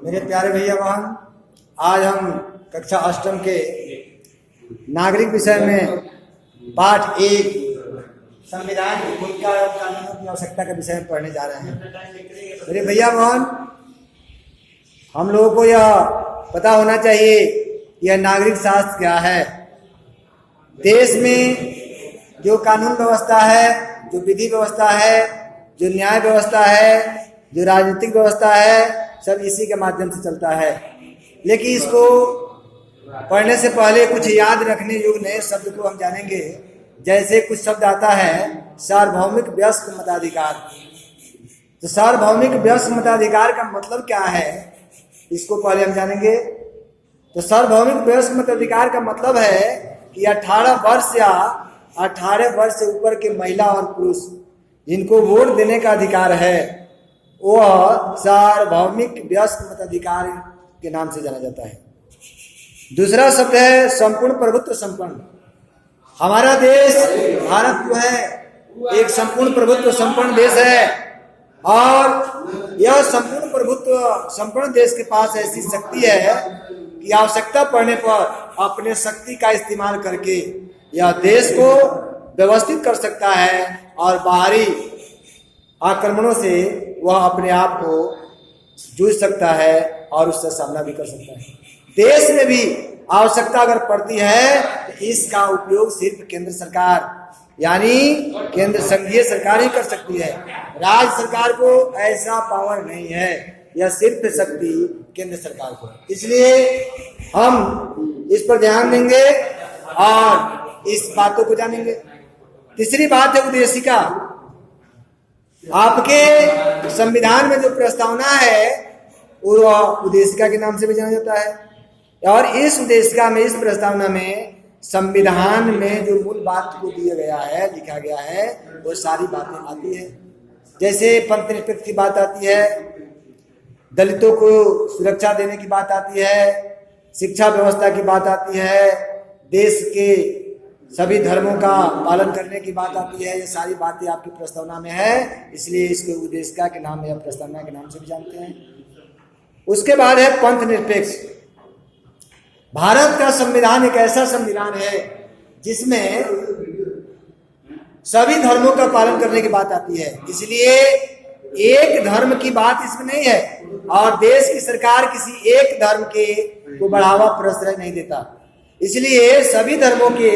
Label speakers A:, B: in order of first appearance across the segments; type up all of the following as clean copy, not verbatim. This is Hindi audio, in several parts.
A: मेरे प्यारे भैया बहन, आज हम कक्षा अष्टम के नागरिक विषय में पाठ 1 संविधान की भूमिका और कानूनों की आवश्यकता के विषय में पढ़ने जा रहे हैं। मेरे भैया बहन, हम लोगों को यह पता होना चाहिए यह नागरिक शास्त्र क्या है। देश में जो कानून व्यवस्था है, जो विधि व्यवस्था है, जो न्याय व्यवस्था है, जो राजनीतिक व्यवस्था है, सब इसी के माध्यम से चलता है। लेकिन इसको पढ़ने से पहले कुछ याद रखने योग्य नए शब्द को हम जानेंगे। जैसे कुछ शब्द आता है सार्वभौमिक वयस्क मताधिकार। तो सार्वभौमिक वयस्क मताधिकार का मतलब क्या है, इसको पहले हम जानेंगे। तो सार्वभौमिक वयस्क मताधिकार का मतलब है कि 18 वर्ष या 18 वर्ष से ऊपर के महिला और पुरुष जिनको वोट देने का अधिकार है, वह सार्वभौमिक वयस्क मताधिकार के नाम से जाना जाता है। दूसरा शब्द है संपूर्ण प्रभुत्व संपन्न। हमारा देश भारत जो है एक संपूर्ण प्रभुत्व संपन्न देश है, और यह संपूर्ण प्रभुत्व संपन्न देश के पास ऐसी शक्ति है कि आवश्यकता पड़ने पर अपने शक्ति का इस्तेमाल करके यह देश को व्यवस्थित कर सकता है और बाहरी आक्रमणों से वह अपने आप को जूझ सकता है और उससे सामना भी कर सकता है। देश में भी आवश्यकता अगर पड़ती है तो इसका उपयोग सिर्फ केंद्र सरकार यानी केंद्र संघीय सरकार ही कर सकती है। राज्य सरकार को ऐसा पावर नहीं है, यह सिर्फ शक्ति केंद्र सरकार को। इसलिए हम इस पर ध्यान देंगे और इस बातों को जानेंगे। तीसरी बात है उद्देशिका। आपके संविधान में जो प्रस्तावना है वो उद्देशिका के नाम से भी जाना जाता है, और इस उद्देशिका में, इस प्रस्तावना में संविधान में जो मूल बात को दिया गया है, लिखा गया है, वो सारी बातें आती है। जैसे पंथ निरपेक्ष की बात आती है, दलितों को सुरक्षा देने की बात आती है, शिक्षा व्यवस्था की बात आती है, देश के सभी धर्मों का पालन करने की बात आती है। ये सारी बातें आपकी प्रस्तावना में है, इसलिए इसको उद्देशिका के नाम या प्रस्तावना के नाम से भी जानते हैं। उसके बाद है पंथ निरपेक्ष। भारत का संविधान एक ऐसा संविधान है जिसमें सभी धर्मों का पालन करने की बात आती है, इसलिए एक धर्म की बात इसमें नहीं है, और देश की सरकार किसी एक धर्म के को बढ़ावा प्रश्रय नहीं देता। इसलिए सभी धर्मों के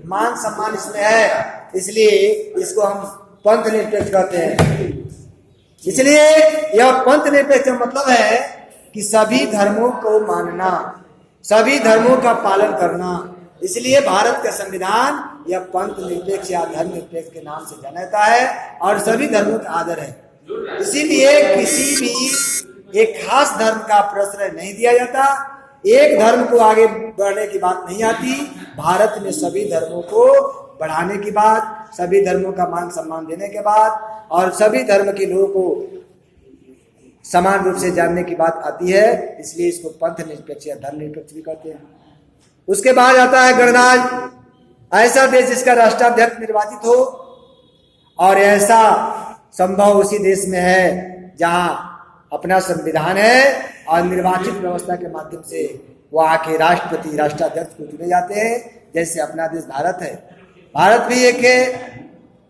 A: मान सम्मान इसमें है, इसलिए इसको हम पंथ निरपेक्ष कहते हैं। इसलिए यह पंथ निरपेक्ष का मतलब है कि सभी धर्मों को मानना, सभी धर्मों का पालन करना। इसलिए भारत का संविधान यह पंथ निरपेक्ष या धर्म निरपेक्ष के नाम से जाना जाता है, और सभी धर्मों का आदर है। इसीलिए किसी भी एक खास धर्म का प्रश्रय नहीं दिया जाता, एक धर्म को आगे बढ़ने की बात नहीं आती। भारत में सभी धर्मों को बढ़ाने की बात, सभी धर्मों का मान सम्मान देने के बाद, और सभी धर्म के लोगों को समान रूप से जानने की बात आती है, इसलिए इसको पंथ निरपेक्ष या धर्म निरपेक्ष भी कहते हैं। उसके बाद आता है गणराज्य। ऐसा देश जिसका राष्ट्राध्यक्ष निर्वाचित हो, और ऐसा संभव उसी देश में है जहां अपना संविधान है और निर्वाचित व्यवस्था के माध्यम से वहां के राष्ट्रपति, राष्ट्राध्यक्ष को चुने जाते हैं। जैसे अपना देश भारत है, भारत भी एक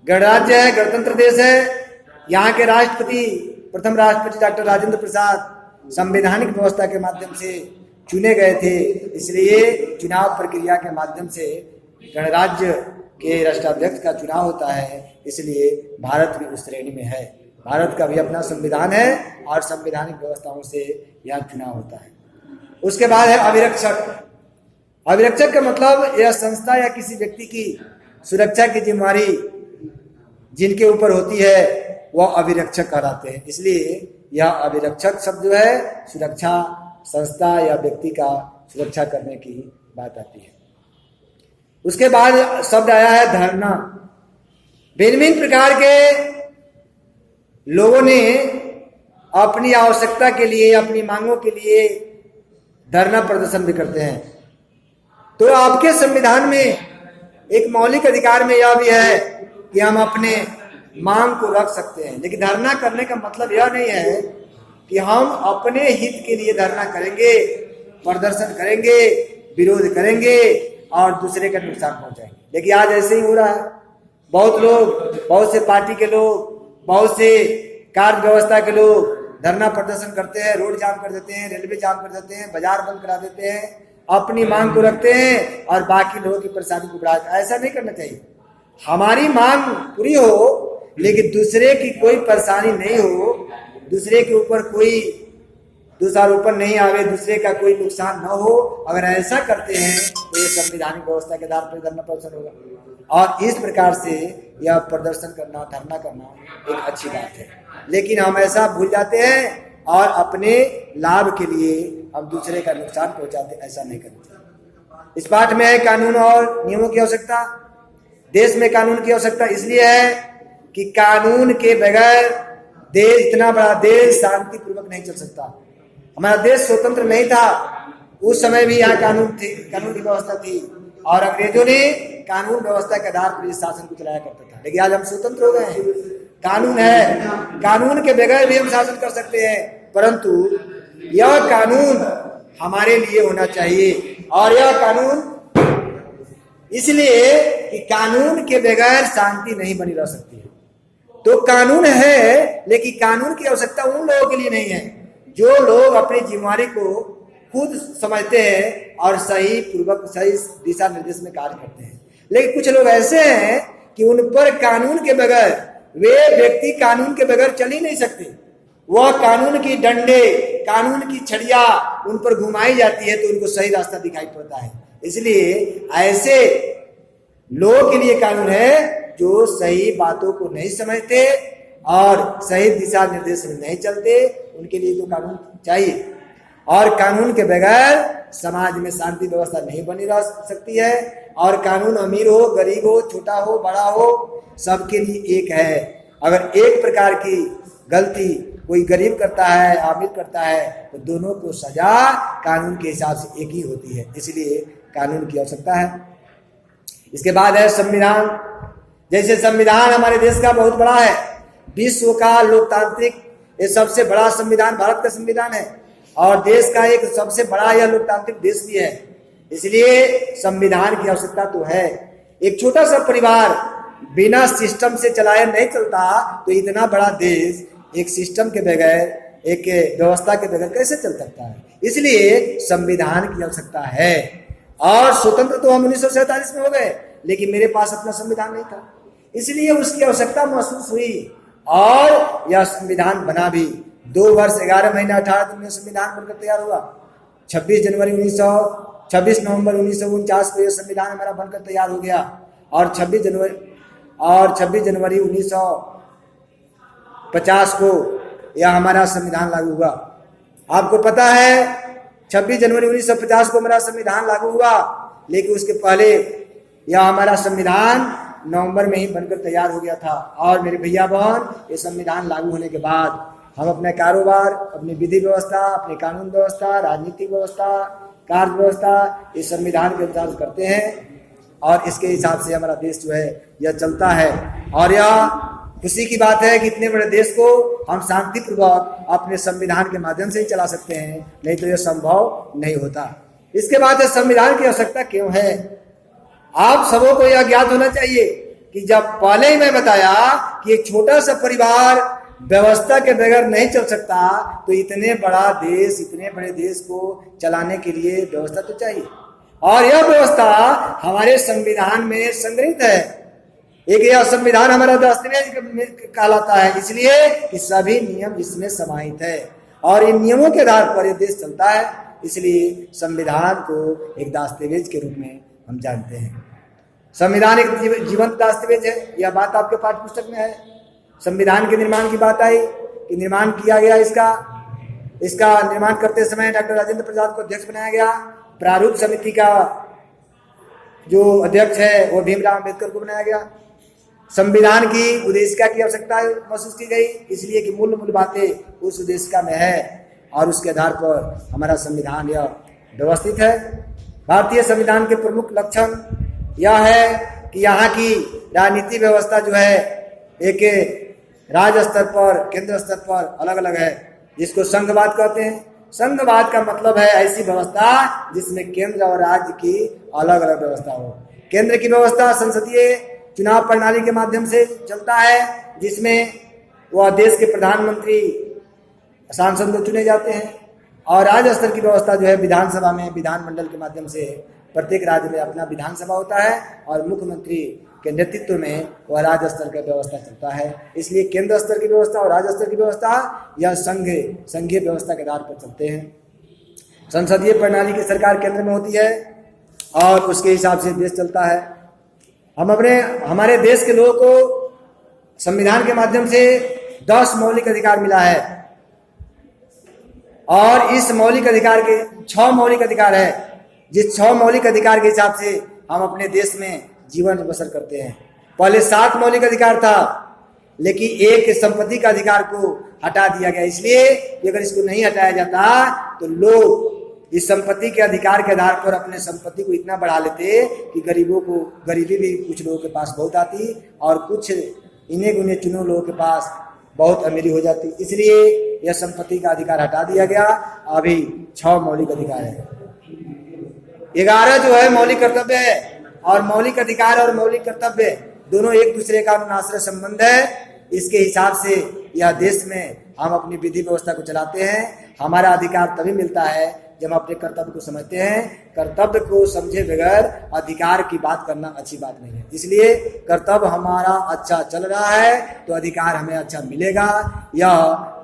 A: गणराज्य है, गणतंत्र देश है। यहाँ के राष्ट्रपति, प्रथम राष्ट्रपति डॉक्टर राजेंद्र प्रसाद संवैधानिक व्यवस्था के माध्यम से चुने गए थे, इसलिए चुनाव प्रक्रिया के माध्यम से गणराज्य के राष्ट्राध्यक्ष का चुनाव होता है। इसलिए भारत भी उस श्रेणी में है। भारत का भी अपना संविधान है और संवैधानिक व्यवस्थाओं से यह चुनाव होता है। उसके बाद है अभिरक्षक। अभिरक्षक का मतलब यह संस्था या किसी व्यक्ति की सुरक्षा की जिम्मेदारी जिनके ऊपर होती है वह अभिरक्षक कहलाते हैं। इसलिए यह अभिरक्षक शब्द जो है सुरक्षा संस्था या व्यक्ति का सुरक्षा करने की बात आती है। उसके बाद शब्द आया है धरना। भिन्न भिन्न प्रकार के लोगों ने अपनी आवश्यकता के लिए, अपनी मांगों के लिए धरना प्रदर्शन भी करते हैं। तो आपके संविधान में एक मौलिक अधिकार में यह भी है कि हम अपने मांग को रख सकते हैं, लेकिन धरना करने का मतलब यह नहीं है कि हम अपने हित के लिए धरना करेंगे, प्रदर्शन करेंगे, विरोध करेंगे और दूसरे का नुकसान पहुंचाएंगे। लेकिन आज ऐसे ही हो रहा है। बहुत लोग, बहुत से पार्टी के लोग, बहुत से कार्य व्यवस्था के लोग धरना प्रदर्शन करते हैं, रोड जाम कर देते हैं, रेलवे जाम कर देते हैं, बाजार बंद करा देते हैं, अपनी मांग को रखते हैं और बाकी लोगों की परेशानी को बढ़ा। ऐसा नहीं करना चाहिए। हमारी मांग पूरी हो लेकिन दूसरे की कोई परेशानी नहीं हो, दूसरे के ऊपर कोई दोषारोपण नहीं आवे, दूसरे का कोई नुकसान न हो। अगर ऐसा करते हैं तो ये संवैधानिक व्यवस्था के आधार पर धरना प्रदर्शन होगा और इस प्रकार से यह प्रदर्शन करना, धरना करना एक अच्छी बात है। लेकिन हम ऐसा भूल जाते हैं और अपने लाभ के लिए हम दूसरे का नुकसान पहुंचाते। ऐसा नहीं करना चाहिए। इस पाठ में है कानून और नियमों की आवश्यकता। देश में कानून की आवश्यकता इसलिए है कि कानून के बगैर देश, इतना बड़ा देश शांति पूर्वक नहीं चल सकता। हमारा देश स्वतंत्र नहीं था, उस समय भी यहाँ कानून की व्यवस्था थी और अंग्रेजों ने कानून व्यवस्था के आधार पर इस शासन को चलाया करता था। लेकिन आज हम स्वतंत्र हो गए हैं, कानून है, कानून के बगैर भी हम शासन कर सकते हैं, परंतु यह कानून हमारे लिए होना चाहिए। और यह कानून इसलिए कि कानून के बगैर शांति नहीं बनी रह सकती है। तो कानून है लेकिन कानून की आवश्यकता उन लोगों के लिए नहीं है जो लोग अपनी जिम्मेदारी को खुद समझते हैं और सही पूर्वक सही दिशा निर्देश में कार्य करते हैं। लेकिन कुछ लोग ऐसे हैं कि उन पर कानून के बगैर, वे व्यक्ति कानून के बगैर चल ही नहीं सकते। वह कानून की डंडे, कानून की छड़िया उन पर घुमाई जाती है तो उनको सही रास्ता दिखाई पड़ता है। इसलिए ऐसे लोगों के लिए कानून है जो सही बातों को नहीं समझते और सही दिशा निर्देश में नहीं चलते, उनके लिए तो कानून चाहिए। और कानून के बगैर समाज में शांति व्यवस्था नहीं बनी रह सकती है। और कानून अमीर हो, गरीब हो, छोटा हो, बड़ा हो, सबके लिए एक है। अगर एक प्रकार की गलती कोई गरीब करता है, अमीर करता है, तो दोनों को सजा कानून के हिसाब से एक ही होती है। इसलिए कानून की आवश्यकता है। इसके बाद है संविधान। जैसे संविधान हमारे देश का बहुत बड़ा है, विश्व का लोकतांत्रिक ये सबसे बड़ा संविधान भारत का संविधान है और देश का एक सबसे बड़ा यह लोकतांत्रिक देश भी है। इसलिए संविधान की आवश्यकता तो है। एक छोटा सा परिवार बिना सिस्टम से चलाया नहीं चलता, तो इतना बड़ा देश एक सिस्टम के बगैर, एक व्यवस्था के बगैर कैसे चल सकता है। इसलिए संविधान की आवश्यकता है। और स्वतंत्र तो हम 1947 में हो गए, लेकिन मेरे पास अपना संविधान नहीं था, इसलिए उसकी आवश्यकता महसूस हुई और यह संविधान बना भी। 2 वर्ष 11 महीना 18 दिन में संविधान बनकर तैयार हुआ। 26 नवंबर 1949 को यह संविधान हमारा बनकर तैयार हो गया और 26 जनवरी 1950 को यह हमारा संविधान लागू हुआ। आपको पता है 26 जनवरी 1950 को हमारा संविधान लागू हुआ, लेकिन उसके पहले यह हमारा संविधान नवंबर में ही बनकर तैयार हो गया था। और मेरे भैया बहन, ये संविधान लागू होने के बाद हम अपने कारोबार, अपनी विधि व्यवस्था, अपनी कानून व्यवस्था, राजनीतिक व्यवस्था, कार्य व्यवस्था इस संविधान के अनुसार करते हैं और इसके हिसाब से हमारा देश जो है यह चलता है। और यह खुशी की बात है कि इतने बड़े देश को हम शांतिपूर्वक अपने संविधान के माध्यम से ही चला सकते हैं, नहीं तो यह संभव नहीं होता। इसके बाद संविधान की आवश्यकता क्यों है, आप सबों को यह ज्ञात होना चाहिए कि जब पहले ही मैं बताया कि एक छोटा सा परिवार व्यवस्था के बगैर नहीं चल सकता, तो इतने बड़ा देश, इतने बड़े देश को चलाने के लिए व्यवस्था तो चाहिए। और यह व्यवस्था हमारे संविधान में संग्रहित है। एक यह संविधान हमारा दस्तावेज कहलाता है, इसलिए कि सभी नियम इसमें समाहित है और इन नियमों के आधार पर यह देश चलता है। इसलिए संविधान को एक दस्तावेज के रूप में हम जानते हैं। संविधान एक जीवंत दस्तावेज है, यह बात आपके पाठ्य पुस्तक में है। संविधान के निर्माण की बात आई कि निर्माण किया गया, इसका निर्माण करते समय डॉक्टर राजेंद्र प्रसाद को अध्यक्ष बनाया गया। प्रारूप समिति का जो अध्यक्ष है वो भीमराव अम्बेडकर को बनाया गया। संविधान की उद्देशिका की आवश्यकता महसूस की गई, इसलिए कि मूल बातें उस उद्देशिका में है और उसके आधार पर हमारा संविधान यह व्यवस्थित है। भारतीय संविधान के प्रमुख लक्षण यह है कि यहाँ की राजनीति व्यवस्था जो है एक राज्य स्तर पर, केंद्र स्तर पर अलग अलग है। जिसको संघवाद कहते हैं। संघवाद का मतलब है ऐसी व्यवस्था जिसमें केंद्र और राज्य की अलग अलग व्यवस्था हो। केंद्र की व्यवस्था संसदीय चुनाव प्रणाली के माध्यम से चलता है, जिसमें वह देश के प्रधानमंत्री सांसद लोग चुने जाते हैं, और राज्य स्तर की व्यवस्था जो है विधानसभा में विधानमंडल के माध्यम से प्रत्येक राज्य में अपना विधानसभा होता है और मुख्यमंत्री के नेतृत्व में वह राज्य स्तर का व्यवस्था चलता है। इसलिए केंद्र स्तर की व्यवस्था और राज्य स्तर की व्यवस्था यह संघीय व्यवस्था के आधार पर चलते हैं। संसदीय प्रणाली की सरकार केंद्र में होती है और उसके हिसाब से देश चलता है। हमारे देश के लोगों को संविधान के माध्यम से 10 मौलिक अधिकार मिला है, और इस मौलिक अधिकार के 6 मौलिक अधिकार है, जिस 6 मौलिक अधिकार के हिसाब से हम अपने देश में जीवन बसर करते हैं। पहले 7 मौलिक अधिकार था, लेकिन एक संपत्ति का अधिकार को हटा दिया गया, इसलिए अगर इसको नहीं हटाया जाता तो लोग इस संपत्ति के अधिकार के आधार पर अपने संपत्ति को इतना बढ़ा लेते कि गरीबी भी कुछ लोगों के पास बहुत आती और कुछ इन्हें गुने चुने लोगों के पास बहुत अमीरी हो जाती। इसलिए यह संपत्ति का अधिकार हटा दिया गया। अभी 6 मौलिक अधिकार है। 11 जो है मौलिक कर्तव्य है, और मौलिक अधिकार और मौलिक कर्तव्य दोनों एक दूसरे का अनुनाश्रय संबंध है। इसके हिसाब से यह देश में हम अपनी विधि व्यवस्था को चलाते हैं। हमारा अधिकार तभी मिलता है जब हम अपने कर्तव्य को समझते हैं। कर्तव्य को समझे बगैर अधिकार की बात करना अच्छी बात नहीं है। इसलिए कर्तव्य हमारा अच्छा चल रहा है तो अधिकार हमें अच्छा मिलेगा। यह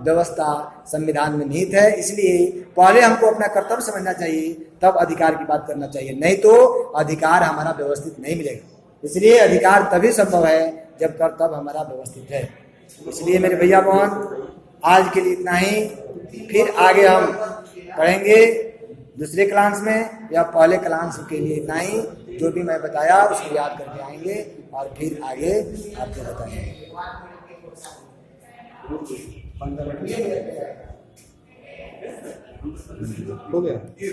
A: व्यवस्था संविधान में निहित है। इसलिए पहले हमको अपना कर्तव्य समझना चाहिए, तब अधिकार की बात करना चाहिए, नहीं तो अधिकार हमारा व्यवस्थित नहीं मिलेगा। इसलिए अधिकार तभी संभव है जब कर्तव्य हमारा व्यवस्थित है। इसलिए मेरे भैया बहन, आज के लिए इतना ही। फिर आगे हम पढ़ेंगे दूसरे क्लास में, या पहले क्लास के लिए इतना ही। जो भी मैं बताया उसको याद करके आएंगे और फिर आगे आपको बताएंगे। हो गया।